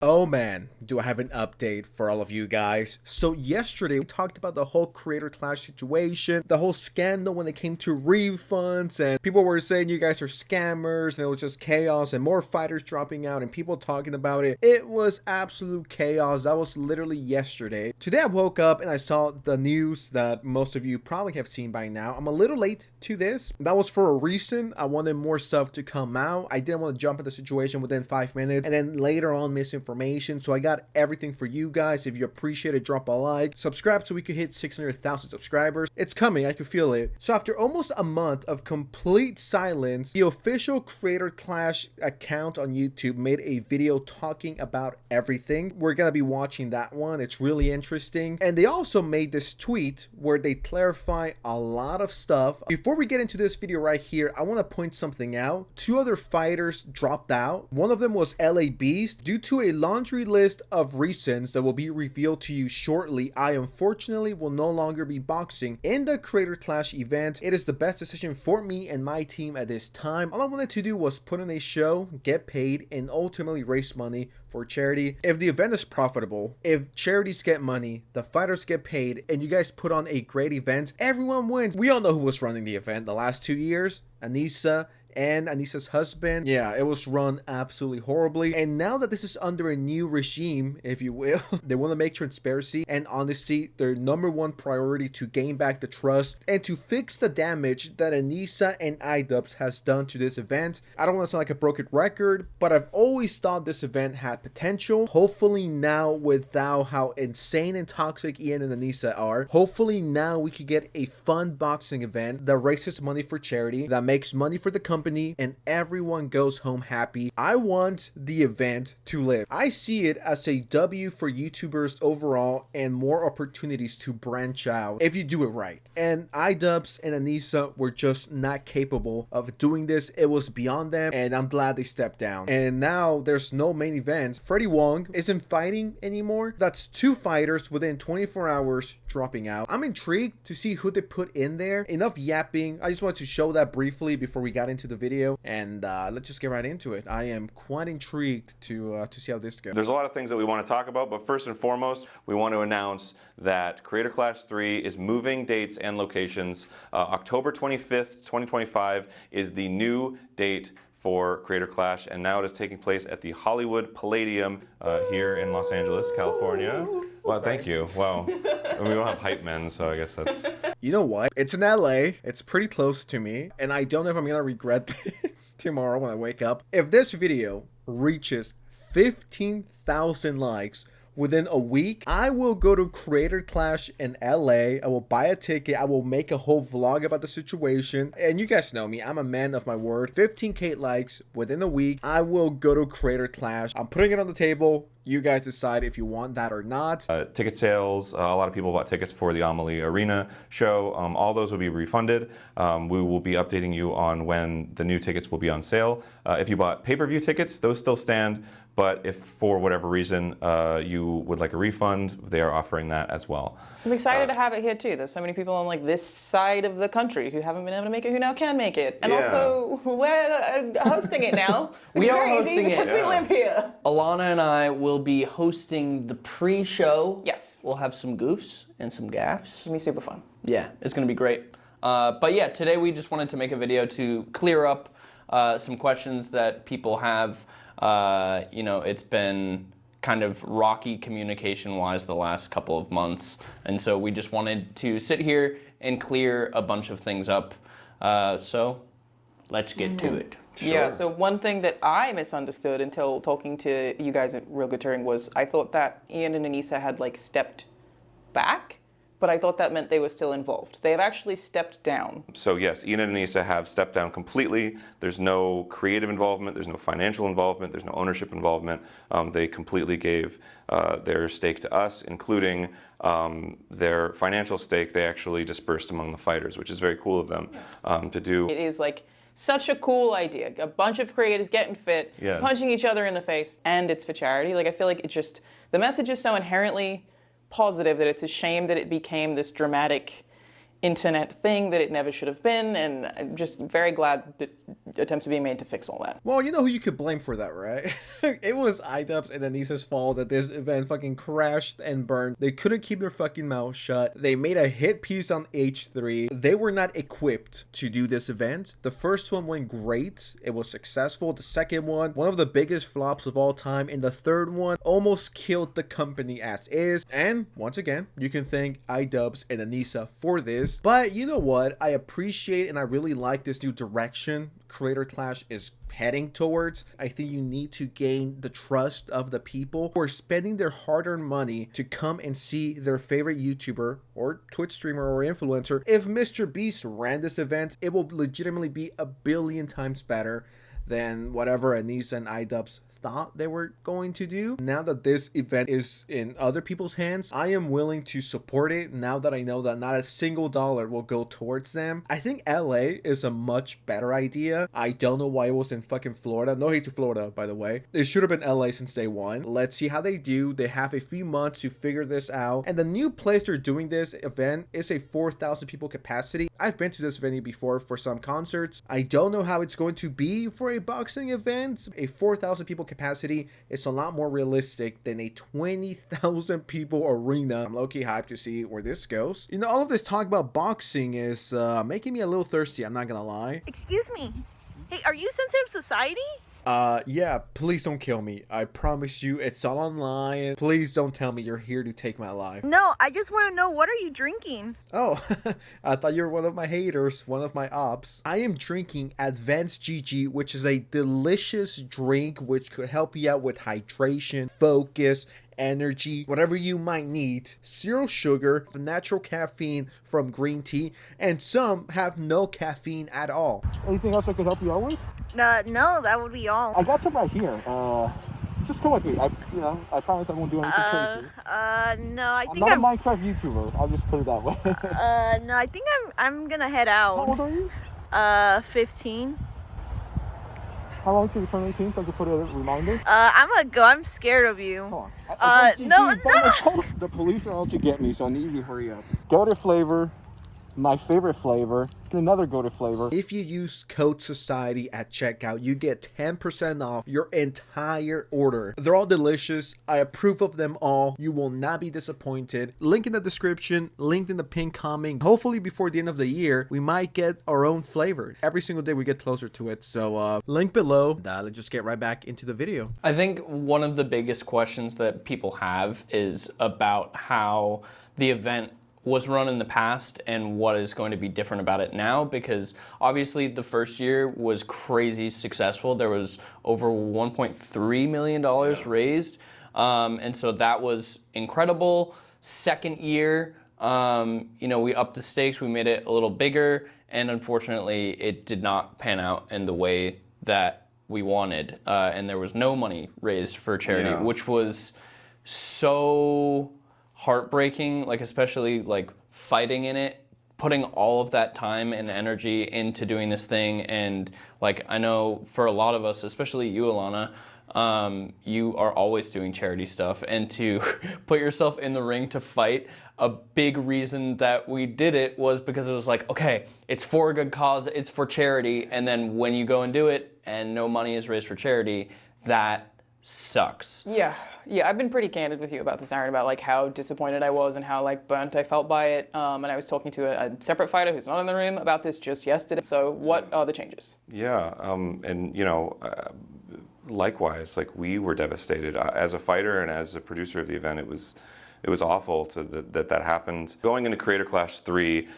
Oh man, do I have an update for all of you guys. So yesterday we talked about the whole creator clash situation, the whole scandal when it came to refunds, and people were saying you guys are scammers and it was just chaos and more fighters dropping out and people talking about it. It was absolute chaos. That was literally yesterday. Today I woke up and I saw the news that most of you probably have seen by now. I'm a little late to this. That was for a reason. I wanted more stuff to come out. I didn't want to jump in the situation within 5 minutes and then later on miss information. So I got everything for you guys. If you appreciate it, drop a like, subscribe so we could hit 600,000 subscribers. It's coming, I can feel it. So after almost a month of complete silence, the official Creator Clash account on YouTube made a video talking about everything. We're gonna be watching that one. It's really interesting. And they also made this tweet where they clarify a lot of stuff. Before we get into this video right here, I want to point something out. 2 other fighters dropped out. One of them was idubbbz. Due to a laundry list of reasons that will be revealed to you shortly, I unfortunately will no longer be boxing in the Creator Clash event. It is the best decision for me and my team at this time. All I wanted to do was put on a show, get paid, and ultimately raise money for charity. If the event is profitable, if charities get money, the fighters get paid, and you guys put on a great event, everyone wins. We all know who was running the event the last 2 years. Anissa and Anissa's husband. Yeah, it was run absolutely horribly. And now that this is under a new regime, if you will, they want to make transparency and honesty their #1 priority to gain back the trust and to fix the damage that Anissa and idubbbz has done to this event. I don't want to sound like a broken record, but I've always thought this event had potential. Hopefully now, without how insane and toxic Ian and Anissa are, hopefully now we could get a fun boxing event that raises money for charity, that makes money for the company, and everyone goes home happy. I want the event to live. I see it as a W for YouTubers overall and more opportunities to branch out if you do it right. And idubbbz and Anissa were just not capable of doing this. It was beyond them, and I'm glad they stepped down. And now there's no main event. Freddie Wong isn't fighting anymore. That's 2 fighters within 24 hours dropping out. I'm intrigued to see who they put in there. Enough yapping. I just wanted to show that briefly before we got into the video, and let's just get right into it. I am quite intrigued to see how this goes. There's a lot of things that we want to talk about, but first and foremost, we want to announce that Creator Clash 3 is moving dates and locations. October 25th, 2025 is the new date for Creator Clash, and now it is taking place at the Hollywood Palladium here in Los Angeles, California. Well, thank you. Wow. We don't have hype men, so I guess that's... You know what? It's in LA. It's pretty close to me, and I don't know if I'm gonna regret this tomorrow when I wake up. If this video reaches 15,000 likes within a week, I will go to Creator Clash in LA. I will buy a ticket. I will make a whole vlog about the situation. And you guys know me. I'm a man of my word. 15K likes within a week. I will go to Creator Clash. I'm putting it on the table. You guys decide if you want that or not. Ticket sales, a lot of people bought tickets for the Amelie Arena show. All those will be refunded. We will be updating you on when the new tickets will be on sale. If you bought pay-per-view tickets, those still stand. But if for whatever reason you would like a refund, they are offering that as well. I'm excited to have it here too. There's so many people on like this side of the country who haven't been able to make it, who now can make it. And also, we're hosting it now. We are hosting it. Because we live here. Alana and I will be hosting the pre-show. Yes. We'll have some goofs and some gaffs. It's gonna be super fun. Yeah, it's gonna be great. But yeah, today we just wanted to make a video to clear up some questions that people have. You know, it's been kind of rocky communication-wise the last couple of months, and so we just wanted to sit here and clear a bunch of things up. So let's get to it. Sure. Yeah, so one thing that I misunderstood until talking to you guys at Real Good Touring was I thought that Ian and Anissa had like stepped back, but I thought that meant they were still involved. They have actually stepped down. So yes, Ian and Anissa have stepped down completely. There's no creative involvement, there's no financial involvement, there's no ownership involvement. They completely gave their stake to us, including their financial stake they actually dispersed among the fighters, which is very cool of them to do. It is like such a cool idea. A bunch of creators getting fit, punching each other in the face, and it's for charity. Like I feel like it just, the message is so inherently positive that it's a shame that it became this dramatic internet thing that it never should have been, and I'm just very glad that attempts are being made to fix all that. Well, you know who you could blame for that, right? It was idubbbz and Anissa's fault that this event fucking crashed and burned. They couldn't keep their fucking mouth shut. They made a hit piece on H3. They were not equipped to do this event. The first one went great. It was successful. The second one of the biggest flops of all time. And the third one almost killed the company as is. And once again, you can thank idubbbz and Anissa for this. But you know what? I appreciate and I really like this new direction Creator Clash is heading towards. I think you need to gain the trust of the people who are spending their hard-earned money to come and see their favorite YouTuber or Twitch streamer or influencer. If MrBeast ran this event, it will legitimately be a billion times better than whatever Anissa and idubbbz thought they were going to do. Now that this event is in other people's hands, I am willing to support it now that I know that not a single dollar will go towards them. I think LA is a much better idea. I don't know why it was in fucking Florida. No hate to Florida, by the way. It should have been LA since day one. Let's see how they do. They have a few months to figure this out. And the new place they're doing this event is a 4,000 people capacity. I've been to this venue before for some concerts. I don't know how it's going to be for a boxing event. A 4,000 people capacity is a lot more realistic than a 20,000 people arena. I'm low-key hyped to see where this goes. You know, all of this talk about boxing is making me a little thirsty, I'm not gonna lie. Excuse me. Hey, are you Sensitive Society? Yeah, please don't kill me. I promise you, it's all online. Please don't tell me you're here to take my life. No, I just want to know, what are you drinking? Oh, I thought you were one of my haters, one of my ops. I am drinking Advanced GG, which is a delicious drink which could help you out with hydration, focus, energy, whatever you might need. 0 sugar, natural caffeine from green tea, and some have no caffeine at all. Anything else I could help you out with? No, that would be all. I got some right here. Just come with me. I promise I won't do anything crazy. No, I I'm think not a Minecraft YouTuber. I'll just put it that way. No, I think I'm gonna head out. How old are you? 15. How long till you turn 18 so I can put a reminder? I'm gonna go. I'm scared of you. Come on. No. The police are out to get me, so I need you to hurry up. Go to flavor. My favorite flavor, another go-to flavor. If you use code SOCIETY at checkout, you get 10% off your entire order. They're all delicious. I approve of them all. You will not be disappointed. Link in the description, linked in the pinned comment. Hopefully before the end of the year, we might get our own flavor. Every single day we get closer to it. So link below. Let's just get right back into the video. I think one of the biggest questions that people have is about how the event was run in the past and what is going to be different about it now, because obviously the first year was crazy successful. There was over $1.3 million raised, and so that was incredible. Second year, we upped the stakes, we made it a little bigger, and unfortunately it did not pan out in the way that we wanted, and there was no money raised for charity, which was so heartbreaking, like especially like fighting in it, putting all of that time and energy into doing this thing. And like, I know for a lot of us, especially you, Alana, you are always doing charity stuff, and to put yourself in the ring to fight, a big reason that we did it was because it was like, okay, it's for a good cause, it's for charity, and then when you go and do it and no money is raised for charity, that sucks. Yeah, I've been pretty candid with you about this, Aaron, about like how disappointed I was and how like burnt I felt by it. And I was talking to a separate fighter who's not in the room about this just yesterday. So what are the changes? Yeah, likewise, like we were devastated. As a fighter and as a producer of the event, it was awful that happened. Going into Creator Clash 3,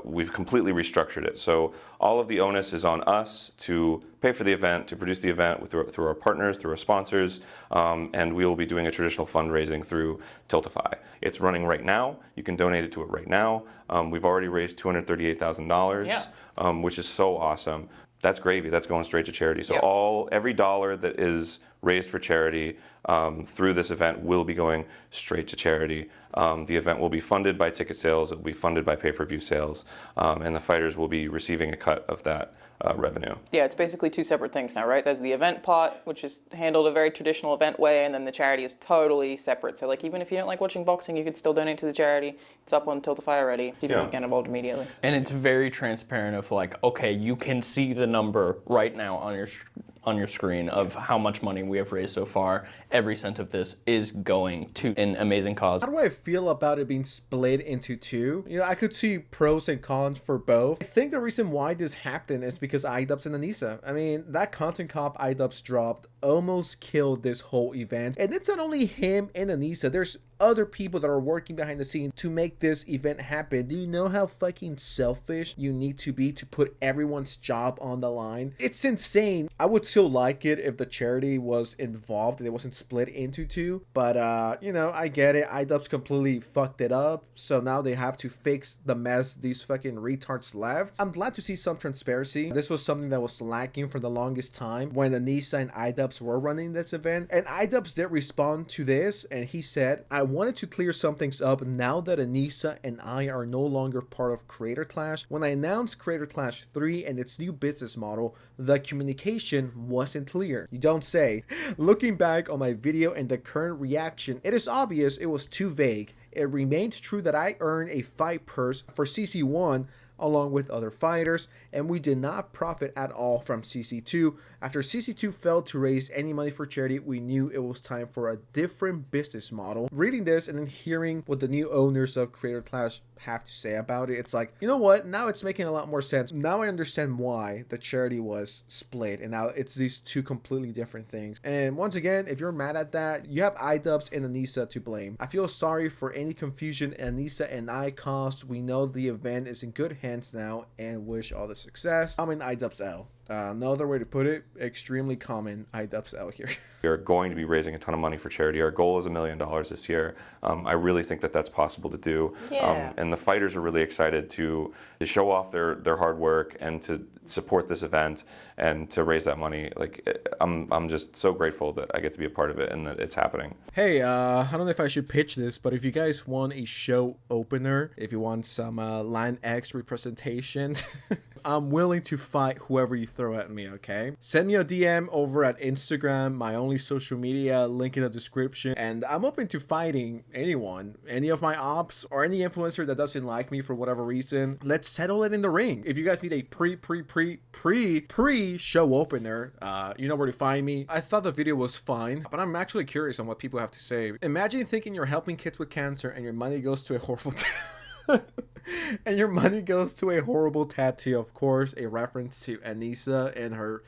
we've completely restructured it. So all of the onus is on us to pay for the event, to produce the event through our partners, through our sponsors, and we will be doing a traditional fundraising through Tiltify. It's running right now. You can donate it to it right now. We've already raised $238,000, which is so awesome. That's gravy. That's going straight to charity. So every dollar that is raised for charity through this event will be going straight to charity. The event will be funded by ticket sales. It will be funded by pay-per-view sales, and the fighters will be receiving a cut of that revenue. Yeah, it's basically two separate things now, right? There's the event pot, which is handled a very traditional event way, and then the charity is totally separate. So, like, even if you don't like watching boxing, you could still donate to the charity. It's up on Tiltify already. You can get involved immediately. And it's very transparent of like, okay, you can see the number right now on your screen of how much money we have raised so far. Every cent of this is going to an amazing cause. How do I feel about it being split into two? You know, I could see pros and cons for both. I think the reason why this happened is because idubbbz and Anissa. I mean, that content cop idubbbz dropped almost killed this whole event. And it's not only him and Anissa. There's other people that are working behind the scenes to make this event happen. Do you know how fucking selfish you need to be to put everyone's job on the line? It's insane. I would still like it if the charity was involved and it wasn't split into two, but you know, I get it. idubbbz completely fucked it up, so now they have to fix the mess these fucking retards left. I'm glad to see some transparency. This was something that was lacking for the longest time when Anissa and idubbbz were running this event, and idubbbz did respond to this, and he said, I wanted to clear some things up now that Anissa and I are no longer part of Creator Clash. When I announced Creator Clash 3 and its new business model, the communication wasn't clear. You don't say. Looking back on my video and the current reaction, it is obvious it was too vague. It remains true that I earned a fight purse for CC1 along with other fighters, and we did not profit at all from CC2. After CC2 failed to raise any money for charity, we knew it was time for a different business model. Reading this and then hearing what the new owners of Creator Clash have to say about it, it's like, you know what, now it's making a lot more sense. Now I understand why the charity was split, and now it's these two completely different things. And once again, if you're mad at that, you have idubbbz and Anissa to blame. I feel sorry for any confusion Anissa and I caused. We know the event is in good hands now and wish all the success. I'm in idubbbz L. No other way to put it, extremely common idubbbz L here. We are going to be raising a ton of money for charity. Our goal is $1 million this year. I really think that that's possible to do. Yeah. And the fighters are really excited to show off their hard work and to support this event and to raise that money. Like, I'm just so grateful that I get to be a part of it and that it's happening. Hey, I don't know if I should pitch this, but if you guys want a show opener, if you want some Line X representation, I'm willing to fight whoever you throw at me, okay? Send me a DM over at Instagram, my only social media, link in the description, and I'm open to fighting anyone, any of my ops, or any influencer that doesn't like me for whatever reason. Let's settle it in the ring. If you guys need a pre-show opener, you know where to find me. I thought the video was fine, but I'm actually curious on what people have to say. Imagine thinking you're helping kids with cancer and your money goes to a horrible and your money goes to a horrible tattoo. Of course, a reference to Anissa and her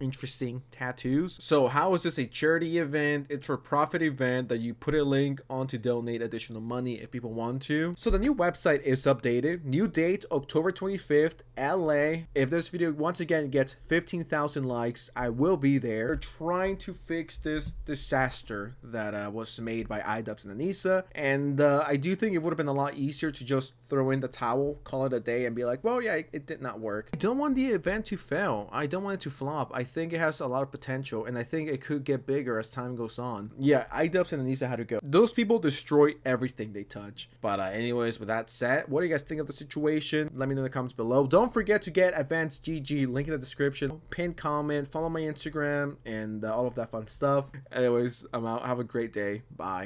interesting tattoos. So how is this a charity event? It's for profit event that you put a link on to donate additional money if people want to. So the new website is updated. New date October 25th, LA. If this video once again gets 15,000 likes, I will be there. We're trying to fix this disaster that was made by idubbbz and Anissa, and I do think it would have been a lot easier to just throw in the towel, call it a day, and be like, well, yeah, it did not work. I don't want the event to fail. I don't want it to flop. I think it has a lot of potential, and I think it could get bigger as time goes on. Yeah, idubbbz and Anissa had to go. Those people destroy everything they touch. But anyways, with that said, what do you guys think of the situation? Let me know in the comments below. Don't forget to get Advanced GG, link in the description, pinned comment, follow my Instagram, and all of that fun stuff. Anyways, I'm out. Have a great day. Bye.